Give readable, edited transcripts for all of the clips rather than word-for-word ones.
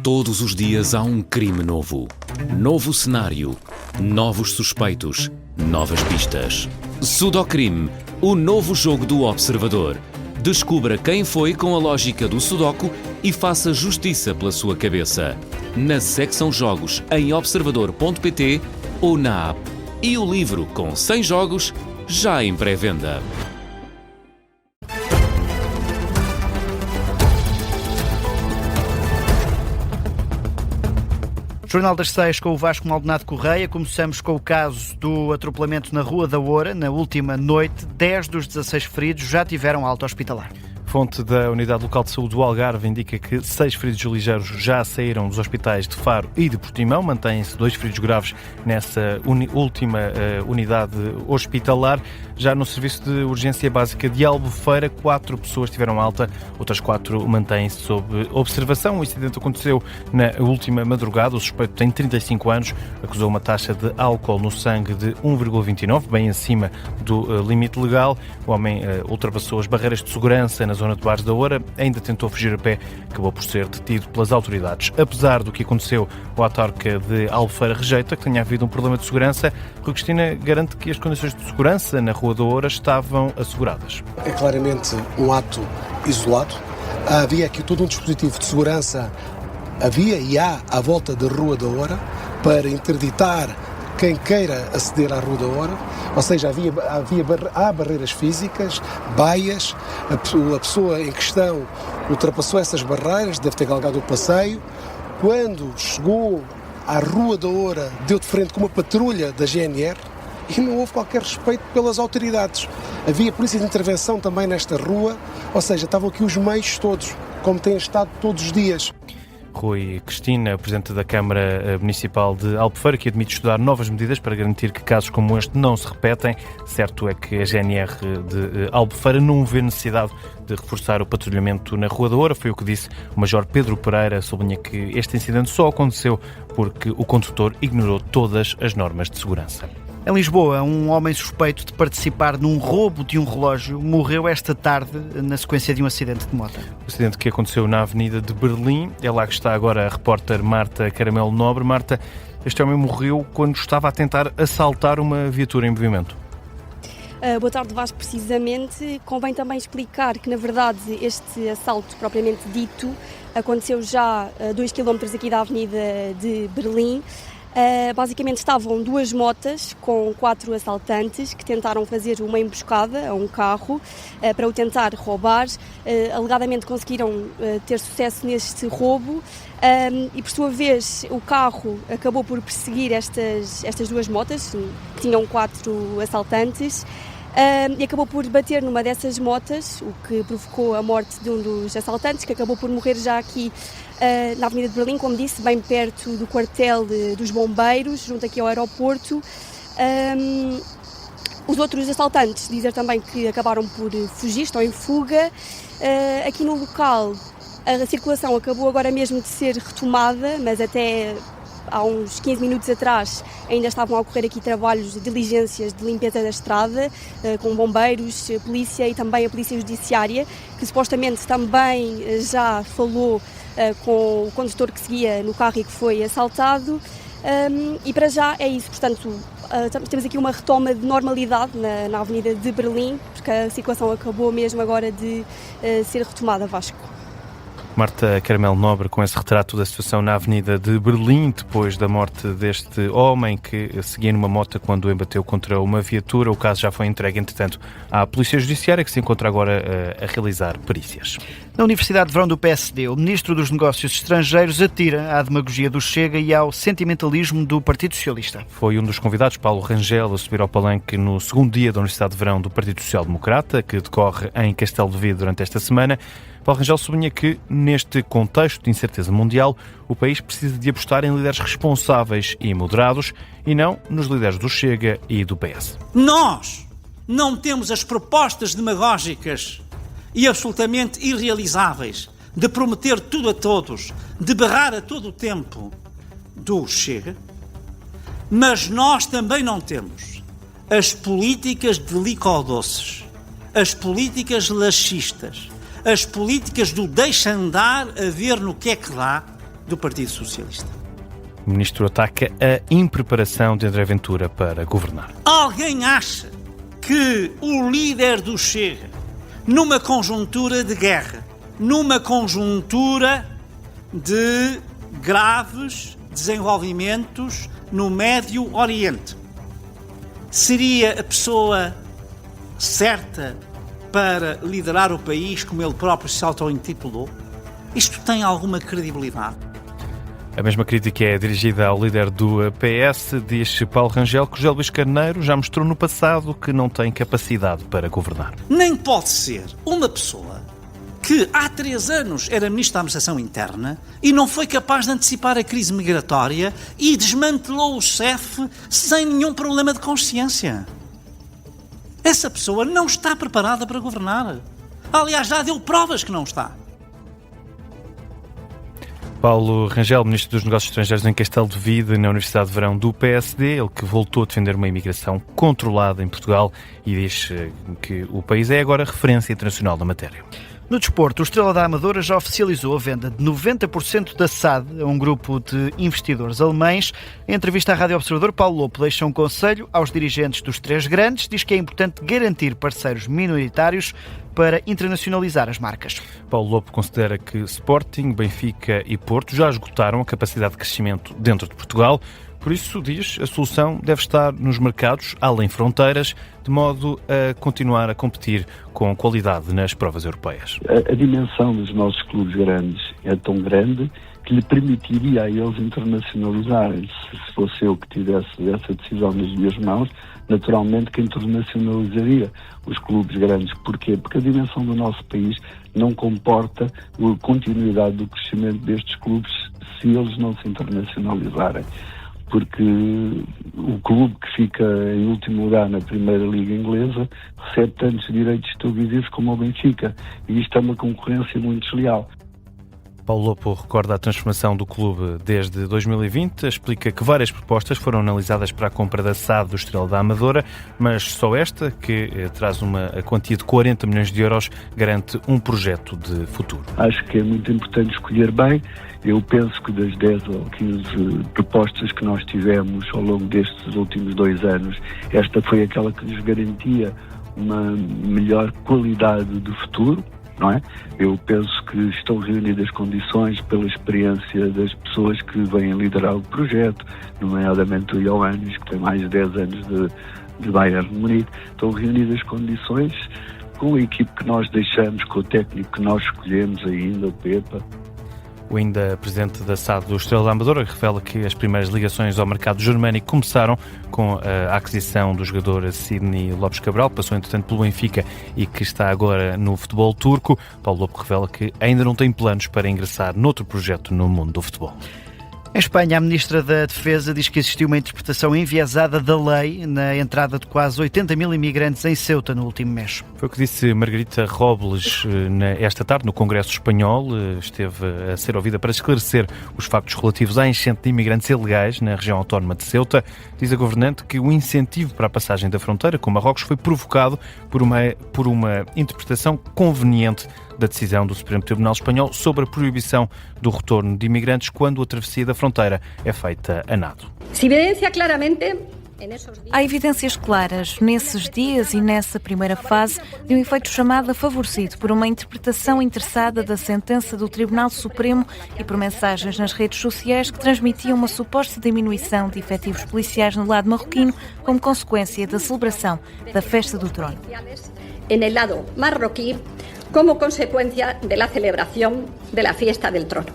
Todos os dias há um crime novo. Novo cenário. Novos suspeitos. Novas pistas. Sudocrime, o novo jogo do Observador. Descubra quem foi com a lógica do Sudoku e faça justiça pela sua cabeça. Na secção Jogos em observador.pt ou na app. E o livro com 100 jogos já em pré-venda. Jornal das 6 com o Vasco Maldonado Correia. Começamos com o caso do atropelamento na Rua da Oura. Na última noite, 10 dos 16 feridos já tiveram alta hospitalar. Fonte da Unidade Local de Saúde do Algarve indica que 6 feridos ligeiros já saíram dos hospitais de Faro e de Portimão. Mantêm-se 2 feridos graves nessa última unidade hospitalar. Já no Serviço de Urgência Básica de Albufeira, 4 pessoas tiveram alta, outras 4 mantêm-se sob observação. O incidente aconteceu na última madrugada. O suspeito tem 35 anos, acusou uma taxa de álcool no sangue de 1,29, bem acima do limite legal. O homem ultrapassou as barreiras de segurança na zona de Bares da Oura, ainda tentou fugir a pé, acabou por ser detido pelas autoridades. Apesar do que aconteceu, o autarca de Albufeira rejeita que tenha havido um problema de segurança. Rui Cristina garante que as condições de segurança na Rua da Oura estavam asseguradas. É claramente um ato isolado. Havia aqui todo um dispositivo de segurança, havia e há à volta da Rua da Oura, para interditar quem queira aceder à Rua da Oura, ou seja, há barreiras físicas, baias, a pessoa em questão ultrapassou essas barreiras, deve ter galgado o passeio. Quando chegou à Rua da Oura, deu de frente com uma patrulha da GNR e não houve qualquer respeito pelas autoridades. Havia polícia de intervenção também nesta rua, ou seja, estavam aqui os meios todos, como têm estado todos os dias. Rui Cristina, Presidente da Câmara Municipal de Albufeira, que admite estudar novas medidas para garantir que casos como este não se repetem. Certo é que a GNR de Albufeira não vê necessidade de reforçar o patrulhamento na Rua da Oura. Foi o que disse o Major Pedro Pereira. Sublinha que este incidente só aconteceu porque o condutor ignorou todas as normas de segurança. Em Lisboa, um homem suspeito de participar num roubo de um relógio morreu esta tarde na sequência de um acidente de moto. O acidente que aconteceu na Avenida de Berlim. É lá que está agora a repórter Marta Caramelo Nobre. Marta, este homem morreu quando estava a tentar assaltar uma viatura em movimento. Boa tarde, Vasco. Precisamente, convém também explicar que, na verdade, este assalto propriamente dito aconteceu já a 2 km aqui da Avenida de Berlim. Basicamente estavam 2 motas com 4 assaltantes que tentaram fazer uma emboscada a um carro para o tentar roubar. Alegadamente conseguiram ter sucesso neste roubo e, por sua vez, o carro acabou por perseguir estas 2 motas, que tinham 4 assaltantes, e acabou por bater numa dessas motas, o que provocou a morte de um dos assaltantes, que acabou por morrer já aqui na Avenida de Berlim, como disse, bem perto do quartel dos bombeiros, junto aqui ao aeroporto. Os outros assaltantes, dizer também que acabaram por fugir, estão em fuga. Aqui no local a circulação acabou agora mesmo de ser retomada, mas até há uns 15 minutos atrás ainda estavam a ocorrer aqui trabalhos de diligências de limpeza da estrada, com bombeiros, polícia e também a polícia judiciária, que supostamente também já falou com o condutor que seguia no carro e que foi assaltado. E para já é isso, portanto, temos aqui uma retoma de normalidade na Avenida de Berlim, porque a circulação acabou mesmo agora de ser retomada, Vasco. Marta Caramelo Nobre com esse retrato da situação na Avenida de Berlim, depois da morte deste homem que seguia numa moto quando embateu contra uma viatura. O caso já foi entregue, entretanto, à Polícia Judiciária, que se encontra agora a realizar perícias. Na Universidade de Verão do PSD, o Ministro dos Negócios Estrangeiros atira à demagogia do Chega e ao sentimentalismo do Partido Socialista. Foi um dos convidados, Paulo Rangel, a subir ao palanque no segundo dia da Universidade de Verão do Partido Social Democrata, que decorre em Castelo de Vido durante esta semana. Paulo Rangel sublinha que, neste contexto de incerteza mundial, o país precisa de apostar em líderes responsáveis e moderados e não nos líderes do Chega e do PS. Nós não temos as propostas demagógicas e absolutamente irrealizáveis de prometer tudo a todos, de berrar a todo o tempo do Chega, mas nós também não temos as políticas de licodoces, as políticas laxistas, as políticas do deixa andar a ver no que é que dá do Partido Socialista. O ministro ataca a impreparação de André Ventura para governar. Alguém acha que o líder do Chega, numa conjuntura de guerra, numa conjuntura de graves desenvolvimentos no Médio Oriente, seria a pessoa certa para liderar o país como ele próprio se auto-intitulou? Isto tem alguma credibilidade? A mesma crítica é dirigida ao líder do PS, diz Paulo Rangel, que José Luís Carneiro já mostrou no passado que não tem capacidade para governar. Nem pode ser uma pessoa que há 3 anos era Ministro da Administração Interna e não foi capaz de antecipar a crise migratória e desmantelou o CEF sem nenhum problema de consciência. Essa pessoa não está preparada para governar. Aliás, já deu provas que não está. Paulo Rangel, ministro dos Negócios Estrangeiros em Castelo de Vide, na Universidade de Verão do PSD, ele que voltou a defender uma imigração controlada em Portugal e diz que o país é agora referência internacional na matéria. No desporto, o Estrela da Amadora já oficializou a venda de 90% da SAD a um grupo de investidores alemães. Em entrevista à Rádio Observador, Paulo Lopo deixa um conselho aos dirigentes dos 3 grandes. Diz que é importante garantir parceiros minoritários para internacionalizar as marcas. Paulo Lopo considera que Sporting, Benfica e Porto já esgotaram a capacidade de crescimento dentro de Portugal. Por isso, diz, a solução deve estar nos mercados, além fronteiras, de modo a continuar a competir com qualidade nas provas europeias. A dimensão dos nossos clubes grandes é tão grande que lhe permitiria a eles internacionalizarem. Se fosse eu que tivesse essa decisão nas minhas mãos, naturalmente que internacionalizaria os clubes grandes. Porquê? Porque a dimensão do nosso país não comporta a continuidade do crescimento destes clubes se eles não se internacionalizarem. Porque o clube que fica em último lugar na Primeira Liga Inglesa recebe tantos direitos televisivos como o Benfica. E isto é uma concorrência muito desleal. Paulo Lopo recorda a transformação do clube desde 2020, explica que várias propostas foram analisadas para a compra da SAD do Estrela da Amadora, mas só esta, que traz uma quantia de 40 milhões de euros, garante um projeto de futuro. Acho que é muito importante escolher bem. Eu penso que das 10 ou 15 propostas que nós tivemos ao longo destes últimos 2 anos, esta foi aquela que nos garantia uma melhor qualidade de futuro. Não é? Eu penso que estão reunidas condições pela experiência das pessoas que vêm liderar o projeto, nomeadamente o Ioannis, que tem mais de 10 anos de Bayern de Munique. Estão reunidas condições com a equipe que nós deixamos, com o técnico que nós escolhemos ainda, o Pepa. O ainda presidente da SAD do Estrela da Amadora revela que as primeiras ligações ao mercado germânico começaram com a aquisição do jogador Sidney Lopes Cabral, passou entretanto pelo Benfica e que está agora no futebol turco. Paulo Lopo revela que ainda não tem planos para ingressar noutro projeto no mundo do futebol. Em Espanha, a Ministra da Defesa diz que existiu uma interpretação enviesada da lei na entrada de quase 80 mil imigrantes em Ceuta no último mês. Foi o que disse Margarita Robles esta tarde no Congresso Espanhol. Esteve a ser ouvida para esclarecer os factos relativos à enchente de imigrantes ilegais na região autónoma de Ceuta. Diz a governante que o incentivo para a passagem da fronteira com Marrocos foi provocado por uma interpretação conveniente da decisão do Supremo Tribunal Espanhol sobre a proibição do retorno de imigrantes quando a travessia da fronteira é feita a nado. Há evidências claras nesses dias e nessa primeira fase de um efeito chamado favorecido por uma interpretação interessada da sentença do Tribunal Supremo e por mensagens nas redes sociais que transmitiam uma suposta diminuição de efetivos policiais no lado marroquino como consequência da celebração da Festa do Trono. En el lado marroquí, como consecuencia de la celebración de la Fiesta del Trono.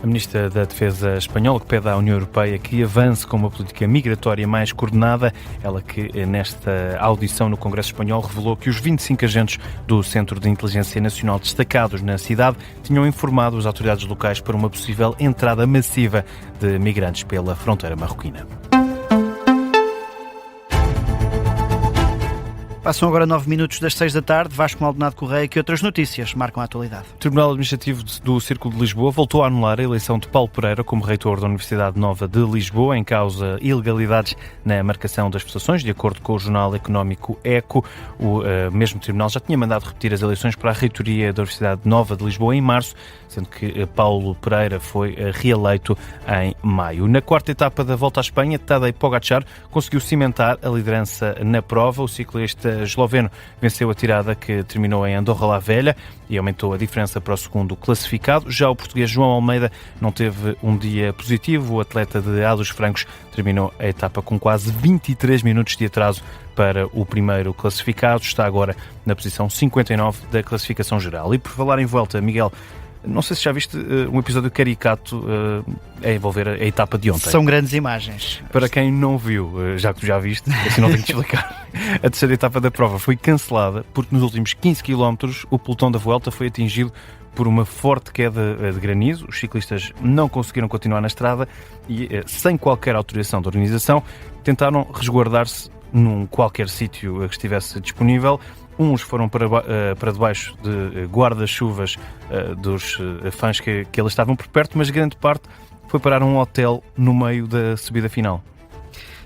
A Ministra da Defesa espanhola que pede à União Europeia que avance com uma política migratória mais coordenada. Ela que nesta audição no Congresso Espanhol revelou que os 25 agentes do Centro de Inteligência Nacional destacados na cidade tinham informado as autoridades locais para uma possível entrada massiva de migrantes pela fronteira marroquina. Passam agora 9 minutos das 6 da tarde. Vasco Maldonado Correia, que outras notícias marcam a atualidade? O Tribunal Administrativo do Círculo de Lisboa voltou a anular a eleição de Paulo Pereira como reitor da Universidade Nova de Lisboa, em causa ilegalidades na marcação das votações, de acordo com o jornal económico ECO. O mesmo tribunal já tinha mandado repetir as eleições para a reitoria da Universidade Nova de Lisboa em março, sendo que Paulo Pereira foi reeleito em maio. Na quarta etapa da Volta à Espanha, Tadej Pogačar conseguiu cimentar a liderança na prova. O ciclista esloveno venceu a tirada que terminou em Andorra la Velha e aumentou a diferença para o segundo classificado. Já o português João Almeida não teve um dia positivo. O atleta de A dos Francos terminou a etapa com quase 23 minutos de atraso para o primeiro classificado. Está agora na posição 59 da classificação geral. E por falar em volta, Miguel, não sei se já viste um episódio caricato a envolver a etapa de ontem. São grandes imagens. Para quem não viu, já que tu já viste, assim não tenho que te explicar, a terceira etapa da prova foi cancelada porque nos últimos 15 km o pelotão da Vuelta foi atingido por uma forte queda de granizo. Os ciclistas não conseguiram continuar na estrada e, sem qualquer autorização da organização, tentaram resguardar-se num qualquer sítio que estivesse disponível. Uns foram para debaixo de guarda-chuvas dos fãs que eles estavam por perto, mas grande parte foi parar um hotel no meio da subida final.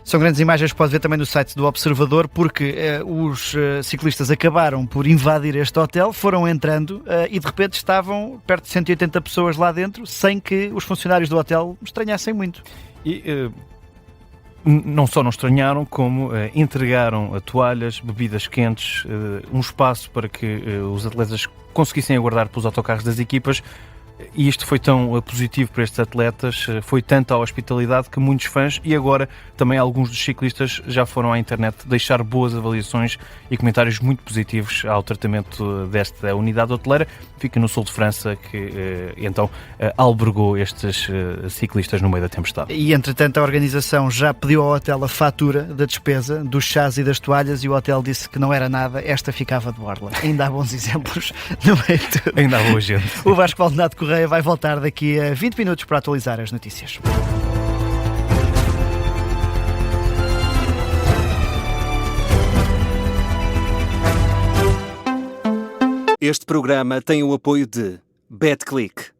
São grandes imagens que pode ver também no site do Observador, porque os ciclistas acabaram por invadir este hotel, foram entrando e de repente estavam perto de 180 pessoas lá dentro, sem que os funcionários do hotel estranhassem muito. E não só não estranharam, como entregaram toalhas, bebidas quentes, um espaço para que os atletas conseguissem aguardar pelos autocarros das equipas. E isto foi tão positivo para estes atletas, foi tanta a hospitalidade que muitos fãs e agora também alguns dos ciclistas já foram à internet deixar boas avaliações e comentários muito positivos ao tratamento desta unidade hoteleira. Fica no sul de França, que então albergou estes ciclistas no meio da tempestade. E entretanto a organização já pediu ao hotel a fatura da despesa dos chás e das toalhas e o hotel disse que não era nada, esta ficava de borla. Ainda há bons exemplos no meio de tudo. Ainda há boa gente. O Vasco Maldonado Correia vai voltar daqui a 20 minutos para atualizar as notícias. Este programa tem o apoio de BetClick.